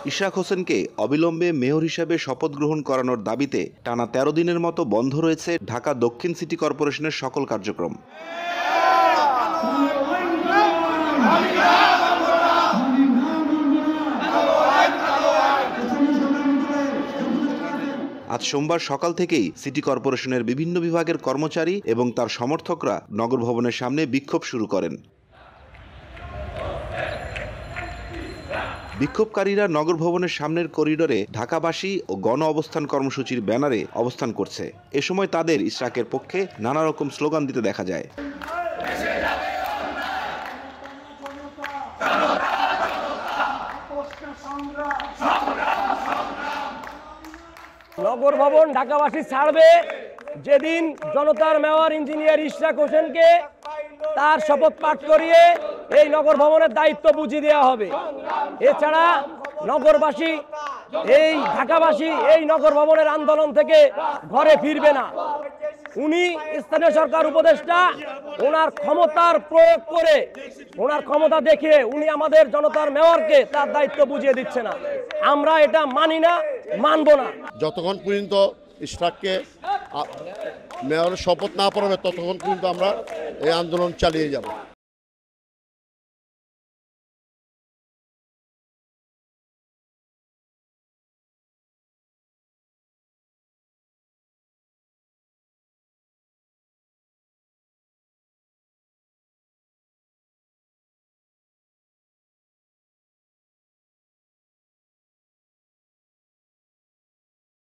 ইশরাক হোসেনকে অবিলম্বে মেয়র হিসেবে শপথ গ্রহণ করানোর দাবিতে টানা ১৩ দিনের মতো বন্ধ রয়েছে ঢাকা দক্ষিণ সিটি কর্পোরেশনের সকল কার্যক্রম। আজ সোমবার সকাল থেকেই সিটি কর্পোরেশনের বিভিন্ন বিভাগের কর্মচারী এবং তার সমর্থকরা নগর ভবনের সামনে বিক্ষোভ শুরু করেন। বিক্ষোভকারীরা নগর ভবনের সামনের করিডোরে ঢাকাবাসী ও গণ অবস্থান কর্মসূচির ব্যানারে অবস্থান করছে। এ সময় তাদের ইশরাকের পক্ষে নানা রকম স্লোগান দিতে দেখা যায়। নগর ভবন ঢাকাবাসী ছাড়বে যেদিন জনতার মেয়র ইঞ্জিনিয়ার ইশরাক হোসেনকে তার শপথ পাঠ করিয়ে এই নগর ভবনের দায়িত্ব বুঝিয়ে দেওয়া হবে। এছাড়া নগরবাসী এই ঢাকাবাসী এই নগর ভবনের আন্দোলন থেকে ঘরে ফিরবে না। উনি স্থানীয় সরকার উপদেষ্টা, ওনার ক্ষমতার প্রয়োগ করে ওনার ক্ষমতা দেখিয়ে উনি আমাদের জনতার মেয়রকে তার দায়িত্ব বুঝিয়ে দিচ্ছে না। আমরা এটা মানি না, মানব না। যতক্ষণ পর্যন্ত ইশরাককে মেয়রের শপথ না পড়াবে ততক্ষণ পর্যন্ত আমরা এই আন্দোলন চালিয়ে যাব।